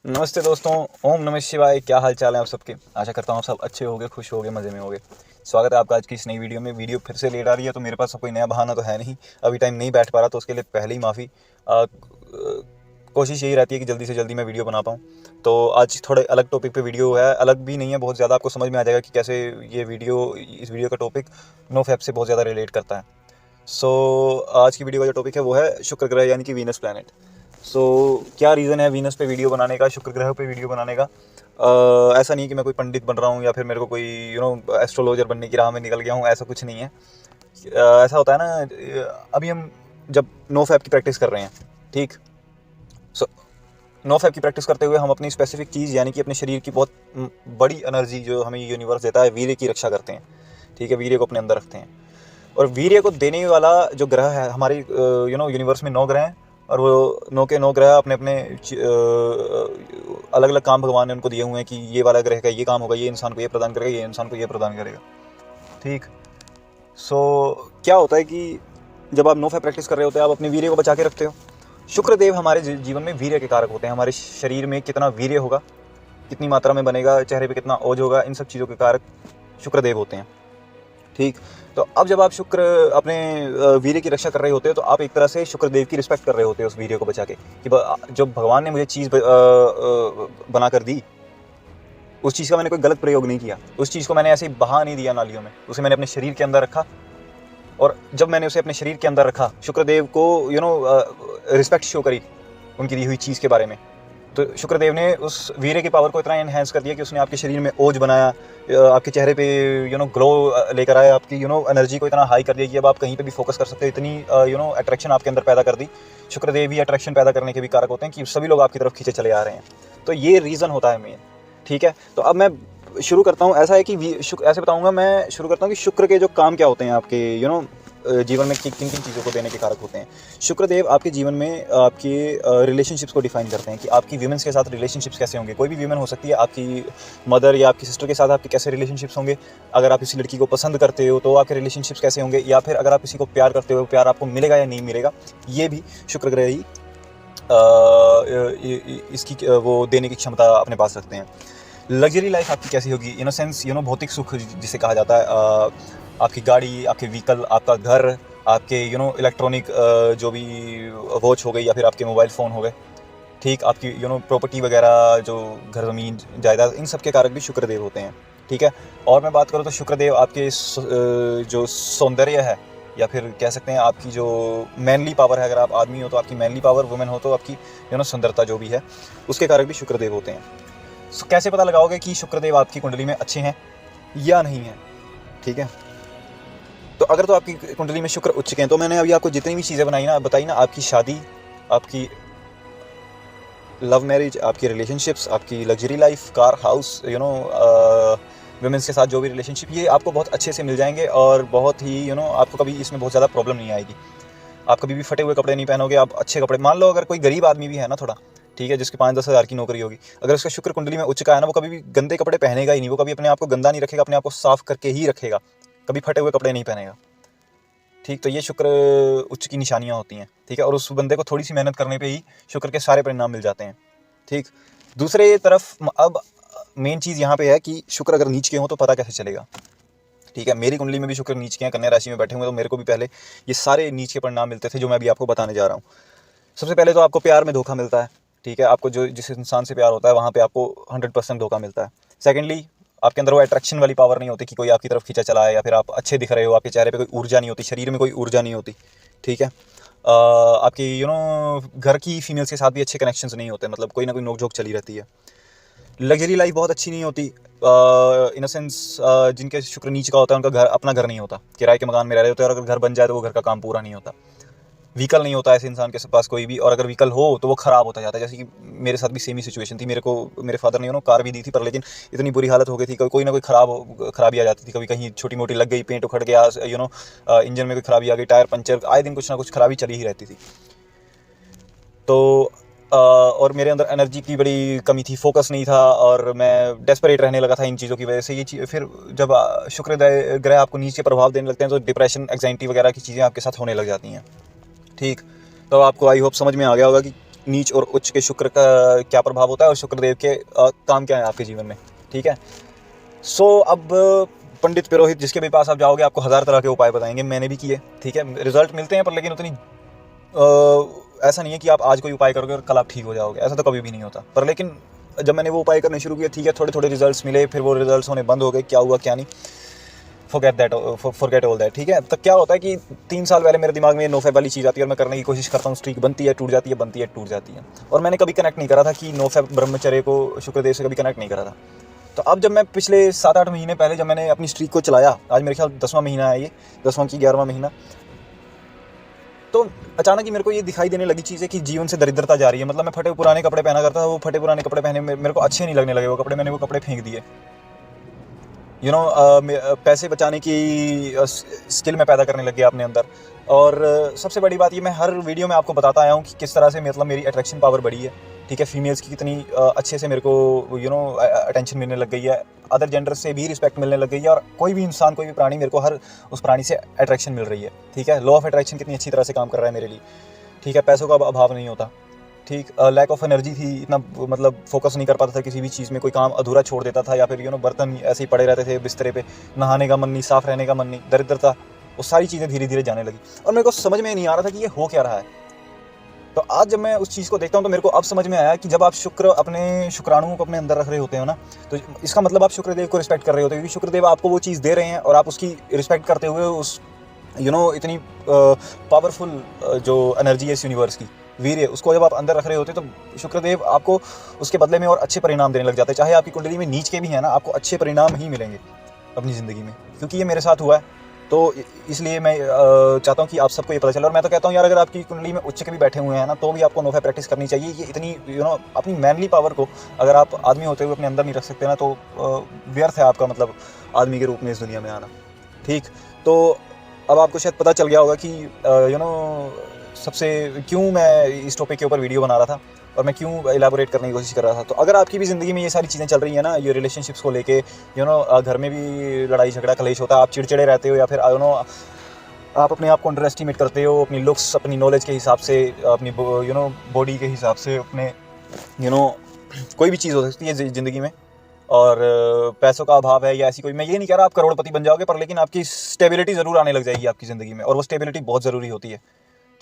नमस्ते दोस्तों, ओम नमः शिवाय। क्या हाल चाल है आप सबके। आशा करता हूँ आप सब अच्छे होंगे, खुश होंगे, मज़े में होंगे। स्वागत है आपका आज की इस नई वीडियो में। वीडियो फिर से लेट आ रही है तो मेरे पास कोई नया बहाना तो है नहीं। अभी टाइम नहीं बैठ पा रहा तो उसके लिए पहले ही माफ़ी। कोशिश यही रहती है कि जल्दी से जल्दी मैं वीडियो बना पाऊँ। तो आज थोड़े अलग टॉपिक पे वीडियो है। अलग भी नहीं है बहुत ज़्यादा, आपको समझ में आ जाएगा कि कैसे इस वीडियो का टॉपिक नो फैप से बहुत ज़्यादा रिलेट करता है। आज की वीडियो का जो टॉपिक है वो है शुक्र ग्रह यानी कि वीनस प्लैनेट। क्या रीज़न है वीनस पे वीडियो बनाने का, शुक्र ग्रह पे वीडियो बनाने का। ऐसा नहीं कि मैं कोई पंडित बन रहा हूँ या फिर मेरे को कोई एस्ट्रोलॉजर बनने की राह में निकल गया हूँ, ऐसा कुछ नहीं है। ऐसा होता है ना, अभी हम जब नो फैप की प्रैक्टिस कर रहे हैं, ठीक। सो नो फैप की प्रैक्टिस करते हुए हम अपनी स्पेसिफिक चीज़ यानी कि अपने शरीर की बहुत बड़ी एनर्जी जो हमें यूनिवर्स देता है, वीर्य की रक्षा करते हैं। ठीक है, वीर्य को अपने अंदर रखते हैं। और वीर्य को देने वाला जो ग्रह है हमारे यूनिवर्स में 9 ग्रह हैं। और वो 9 के 9 ग्रह अपने अपने अलग अलग काम भगवान ने उनको दिए हुए हैं कि ये वाला ग्रह का ये काम होगा, ये इंसान को ये प्रदान करेगा, ये इंसान को ये प्रदान करेगा। ठीक। क्या होता है कि जब आप नो फैप प्रैक्टिस कर रहे होते हैं, आप अपने वीर्य को बचा के रखते हो। शुक्रदेव हमारे जीवन में वीर्य के कारक होते हैं। हमारे शरीर में कितना वीर्य होगा, कितनी मात्रा में बनेगा, चेहरे पे कितना ओज होगा, इन सब चीज़ों के कारक शुक्रदेव होते हैं। ठीक। तो अब जब आप शुक्र अपने वीर्य की रक्षा कर रहे होते हो तो आप एक तरह से शुक्रदेव की रिस्पेक्ट कर रहे होते हो उस वीर्य को बचा के कि जो भगवान ने मुझे चीज़ बना कर दी, उस चीज़ का मैंने कोई गलत प्रयोग नहीं किया। उस चीज़ को मैंने ऐसे ही बहा नहीं दिया नालियों में, उसे मैंने अपने शरीर के अंदर रखा। और जब मैंने उसे अपने शरीर के अंदर रखा, शुक्रदेव को रिस्पेक्ट शो करी उनकी दी हुई चीज़ के बारे में, तो शुक्रदेव ने उस वीर्य की पावर को इतना एनहेंस कर दिया कि उसने आपके शरीर में ओज बनाया, आपके चेहरे पे ग्लो लेकर आया, आपकी एनर्जी को इतना हाई कर दिया कि अब आप कहीं पे भी फोकस कर सकते हो। इतनी अट्रैक्शन आपके अंदर पैदा कर दी। शुक्रदेव ही अट्रैक्शन पैदा करने के भी कारक होते हैं कि सभी लोग आपकी तरफ खींचे चले आ रहे हैं। तो ये रीज़न होता है मेन। ठीक है, तो अब मैं शुरू करता हूँ। ऐसा है कि ऐसे बताऊँगा, मैं शुरू करता हूँ कि शुक्र के जो काम क्या होते हैं आपके जीवन में, किन किन चीज़ों को देने के कारक होते हैं। शुक्रदेव आपके जीवन में आपके रिलेशनशिप्स को डिफाइन करते हैं कि आपकी वीमेंस के साथ रिलेशनशिप्स कैसे होंगे। कोई भी वीमेन हो सकती है, आपकी मदर या आपकी सिस्टर के साथ आपके कैसे रिलेशनशिप्स होंगे। अगर आप किसी लड़की को पसंद करते हो तो आपके रिलेशनशिप्स कैसे होंगे, या फिर अगर आप किसी को प्यार करते हो, प्यार आपको मिलेगा या नहीं मिलेगा, ये भी शुक्र ग्रह ही इसकी वो देने की क्षमता अपने पास रखते हैं। लग्जरी लाइफ आपकी कैसी होगी, इन अ सेंस भौतिक सुख जिसे कहा जाता है। आपकी गाड़ी, आपके व्हीकल, आपका घर, आपके इलेक्ट्रॉनिक जो भी वॉच हो गई या फिर आपके मोबाइल फ़ोन हो गए। ठीक। आपकी प्रॉपर्टी वगैरह, जो घर ज़मीन जायदाद, इन सब के कारक भी शुक्रदेव होते हैं। ठीक है। और मैं बात करूँ तो शुक्रदेव आपके जो सौंदर्य है, या फिर कह सकते हैं आपकी जो मैनली पावर है। अगर आप आदमी हो तो आपकी मैनली पावर, वुमेन हो तो आपकी सुंदरता जो भी है, उसके कारक भी शुक्रदेव होते हैं। कैसे पता लगाओगे कि शुक्रदेव आपकी कुंडली में अच्छे हैं या नहीं है। ठीक है, तो अगर तो आपकी कुंडली में शुक्र उच्च के हैं, तो मैंने अभी आपको जितनी भी चीज़ें बताई ना, आपकी शादी, आपकी लव मैरिज, आपकी रिलेशनशिप्स, आपकी luxury life, car, house, women's के साथ जो भी रिलेशनशिप, ये आपको बहुत अच्छे से मिल जाएंगे। और बहुत ही आपको कभी इसमें बहुत ज़्यादा प्रॉब्लम नहीं आएगी। आप कभी भी फटे हुए कपड़े नहीं पहनोगे, आप अच्छे कपड़े। मान लो अगर कोई गरीब आदमी भी है ना थोड़ा, ठीक है, जिसके 5-10 हज़ार की नौकरी होगी, अगर उसका शुक्र कुंडली में उच्च का है ना, वो कभी भी गंदे कपड़े पहनेगा ही नहीं। वो कभी अपने आप को गंदा नहीं रखेगा, अपने आप को साफ करके ही रखेगा, कभी फटे हुए कपड़े नहीं पहनेगा। ठीक। तो ये शुक्र उच्च की निशानियाँ होती हैं। ठीक है, और उस बंदे को थोड़ी सी मेहनत करने पे ही शुक्र के सारे परिणाम मिल जाते हैं। ठीक। दूसरे तरफ अब मेन चीज़ यहाँ पे है कि शुक्र अगर नीच के हों तो पता कैसे चलेगा। ठीक है, मेरी कुंडली में भी शुक्र नीच के हैं, कन्या राशि में बैठे हुए, तो मेरे को भी पहले ये सारे नीच के परिणाम मिलते थे जो मैं अभी आपको बताने जा रहा हूँ। सबसे पहले तो आपको प्यार में धोखा मिलता है। ठीक है, आपको जो जिस इंसान से प्यार होता है वहाँ पे आपको 100% धोखा मिलता है। सेकेंडली, आपके अंदर वो अट्रैक्शन वाली पावर नहीं होती कि कोई आपकी तरफ खींचा चला है, या फिर आप अच्छे दिख रहे हो, आपके चेहरे पे कोई ऊर्जा नहीं होती, शरीर में कोई ऊर्जा नहीं होती। ठीक है, आपकी घर की फीमेल्स के साथ भी अच्छे कनेक्शंस नहीं होते, मतलब कोई ना कोई नोक-झोंक चली रहती है। लग्जरी लाइफ बहुत अच्छी नहीं होती, इन अ सेंस जिनके शुक्र नीच का होता है उनका घर, अपना घर नहीं होता, किराए के मकान में रह रहे होते हैं, और अगर घर बन जाए तो वो घर का काम पूरा नहीं होता। व्हीकल नहीं होता ऐसे इंसान के पास कोई भी, और अगर व्हीकल हो तो वो ख़राब होता जाता है। जैसे कि मेरे साथ भी सेम ही सिचुएशन थी। मेरे फादर ने कार भी दी थी, पर लेकिन इतनी बुरी हालत हो गई थी, कोई ना कोई खराबी आ जाती थी। कभी कहीं छोटी मोटी लग गई, पेंट उखड़ गया, इंजन में कोई खराबी आ गई, टायर पंचर, आए दिन कुछ ना कुछ खराबी चली ही रहती थी। तो और मेरे अंदर एनर्जी की बड़ी कमी थी, फोकस नहीं था, और मैं डेस्परेट रहने लगा था इन चीज़ों की वजह से। ये चीज़ फिर जब शुक्र ग्रह आपको नीचे प्रभाव देने लगते हैं तो डिप्रेशन, एंग्जाइटी वगैरह की चीज़ें आपके साथ होने लग जाती हैं। ठीक। तो आपको आई होप समझ में आ गया होगा कि नीच और उच्च के शुक्र का क्या प्रभाव होता है और शुक्रदेव के काम क्या है आपके जीवन में, ठीक है। सो अब पंडित पुरोहित जिसके भी पास आप जाओगे आपको 1000 तरह के उपाय बताएंगे, मैंने भी किए, ठीक है। रिजल्ट मिलते हैं पर लेकिन उतनी ऐसा नहीं है कि आप आज कोई उपाय करोगे और कल आप ठीक हो जाओगे, ऐसा तो कभी भी नहीं होता। पर लेकिन जब मैंने वो उपाय करने शुरू किया, ठीक है, थोड़े थोड़े रिजल्ट्स मिले, फिर वो रिजल्ट्स होने बंद हो गए, क्या हुआ क्या नहीं, फॉरगेट ऑल दैट, ठीक है। तो क्या होता है कि 3 साल पहले मेरे दिमाग में नो फैब वाली चीज़ आती है और मैं करने की कोशिश करता हूँ, स्ट्रीक बनती है, टूट जाती है, बनती है, टूट जाती है, और मैंने कभी कनेक्ट नहीं करा था कि नो फैब ब्रह्मचर्य को शुक्रदेव से कभी कनेक्ट नहीं करा था। तो अब जब मैं पिछले 7-8 महीने पहले जब मैंने अपनी स्ट्रीक को चलाया, आज मेरे ख्याल 10वां महीना है, ये 10वां की 11वां महीना, तो अचानक ही मेरे को ये दिखाई देने लगी चीज़ है कि जीवन से दरिद्रता जा रही है। मतलब मैं फटे पुराने कपड़े पहना करता था, वो फटे पुराने कपड़े पहने मेरे को अच्छे नहीं लगने लगे वो कपड़े, मैंने वो कपड़े फेंक दिए। पैसे बचाने की स्किल में पैदा करने लग गया अपने अंदर। और सबसे बड़ी बात ये, मैं हर वीडियो में आपको बताता आया हूँ कि किस तरह से मतलब मेरी अट्रैक्शन पावर बढ़ी है, ठीक है। फीमेल्स की कितनी अच्छे से मेरे को अटेंशन मिलने लग गई है, अदर जेंडर से भी रिस्पेक्ट मिलने लग गई है, और कोई भी इंसान, कोई भी प्राणी, मेरे को हर उस प्राणी से अट्रैक्शन मिल रही है, ठीक है। लॉ ऑफ अट्रैक्शन कितनी अच्छी तरह से काम कर रहा है मेरे लिए, ठीक है। पैसों का अभाव नहीं होता, ठीक। लैक ऑफ एनर्जी थी, इतना मतलब फोकस नहीं कर पाता था किसी भी चीज़ में, कोई काम अधूरा छोड़ देता था, या फिर बर्तन ऐसे ही पड़े रहते थे बिस्तरे पे, नहाने का मन नहीं, साफ़ रहने का मन नहीं, दरिद्रता, वो सारी चीज़ें धीरे धीरे जाने लगी, और मेरे को समझ में नहीं आ रहा था कि ये हो क्या रहा है। तो आज जब मैं उस चीज़ को देखता हूँ तो मेरे को अब समझ में आया कि जब आप अपने शुक्राणुओं को अपने अंदर रख रहे होते हो ना, तो इसका मतलब आप शुक्रदेव को रिस्पेक्ट कर रहे होते हो, क्योंकि शुक्रदेव आपको वो चीज़ दे रहे हैं और आप उसकी रिस्पेक्ट करते हुए उस इतनी पावरफुल जो एनर्जी है इस यूनिवर्स की, वीर्य, उसको जब आप अंदर रख रहे होते तो शुक्रदेव आपको उसके बदले में और अच्छे परिणाम देने लग जाते हैं। चाहे आपकी कुंडली में नीच के भी है ना, आपको अच्छे परिणाम ही मिलेंगे अपनी ज़िंदगी में, क्योंकि ये मेरे साथ हुआ है। तो इसलिए मैं चाहता हूँ कि आप सबको ये पता चले। और मैं तो कहता हूँ यार, अगर आपकी कुंडली में उच्च के भी बैठे हुए हैं ना, तो भी आपको नोफा प्रैक्टिस करनी चाहिए। ये इतनी अपनी मैनली पावर को अगर आप आदमी होते हुए अपने अंदर नहीं रख सकते ना, तो व्यर्थ है आपका मतलब आदमी के रूप में इस दुनिया में आना, ठीक। तो अब आपको शायद पता चल गया होगा कि सबसे क्यों मैं इस टॉपिक के ऊपर वीडियो बना रहा था और मैं क्यों इलाबोरेट करने की कोशिश कर रहा था। तो अगर आपकी भी ज़िंदगी में ये सारी चीज़ें चल रही हैं ना, ये रिलेशनशिप्स को लेके, घर में भी लड़ाई झगड़ा कलेश होता है, आप चिड़चिड़े रहते हो, या फिर आप अपने आप को अंडर एस्टिमेट करते हो, अपनी लुक्स, अपनी नॉलेज के हिसाब से, अपनी बॉडी के हिसाब से, अपने कोई भी चीज़ हो सकती है ज़िंदगी में, और पैसों का अभाव है या ऐसी कोई, मैं ये नहीं कह रहा आप करोड़पति बन जाओगे, पर लेकिन आपकी स्टेबिलिटी ज़रूर आने लग जाएगी आपकी ज़िंदगी में, और वो स्टेबिलिटी बहुत ज़रूरी होती है,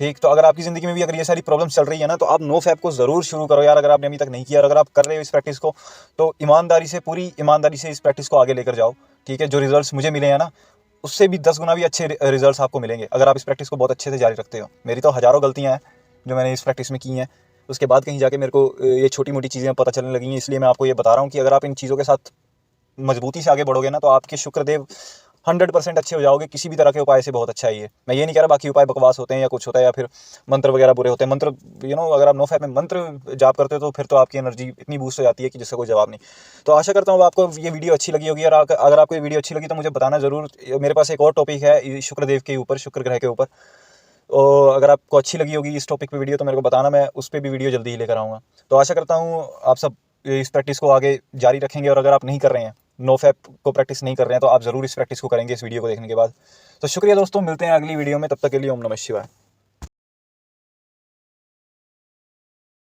ठीक। तो अगर आपकी ज़िंदगी में भी अगर ये सारी प्रॉब्लम्स चल रही है ना, तो आप नो फैब को ज़रूर शुरू करो यार, अगर आपने अभी तक नहीं किया। और अगर आप कर रहे हो इस प्रैक्टिस को, तो ईमानदारी से, पूरी ईमानदारी से इस प्रैक्टिस को आगे लेकर जाओ, ठीक है। जो रिजल्ट्स मुझे मिले हैं ना, उससे भी 10 गुना भी अच्छे रिजल्ट्स आपको मिलेंगे अगर आप इस प्रैक्टिस को बहुत अच्छे से जारी रखते हो। मेरी तो हज़ारों गलतियाँ हैं जो मैंने इस प्रैक्टिस में की हैं, उसके बाद कहीं जाके मेरे को ये छोटी मोटी चीज़ें पता चलने लगी हैं। इसलिए मैं आपको ये बता रहा हूँ कि अगर आप इन चीज़ों के साथ मजबूती से आगे बढ़ोगे ना, तो आपके शुक्रदेव 100% अच्छे हो जाओगे। किसी भी तरह के उपाय से बहुत अच्छा है ये। मैं ये नहीं कह रहा बाकी उपाय बकवास होते हैं या कुछ होता है, या फिर मंत्र वगैरह बुरे होते हैं। मंत्र अगर आप नो फैब में मंत्र जाप करते हो तो फिर तो आपकी एनर्जी इतनी बूस्ट हो जाती है कि जिसका कोई जवाब नहीं। तो आशा करता हूँ आपको ये वीडियो अच्छी लगी होगी, और अगर आपको ये वीडियो अच्छी लगी तो मुझे बताना ज़रूर। मेरे पास एक और टॉपिक है शुक्रदेव के ऊपर, शुक्र ग्रह के ऊपर, और अगर आपको अच्छी लगी होगी इस टॉपिक पे वीडियो तो मेरे को बताना, मैं उस पर भी वीडियो जल्दी ही लेकर आऊँगा। तो आशा करता हूँ आप सब इस प्रैक्टिस को आगे जारी रखेंगे, और अगर आप नहीं कर रहे हैं, नो फैब को प्रैक्टिस नहीं कर रहे हैं, तो आप ज़रूर इस प्रैक्टिस को करेंगे इस वीडियो को देखने के बाद। तो शुक्रिया दोस्तों, मिलते हैं अगली वीडियो में, तब तक के लिए ओम नमः शिवाय।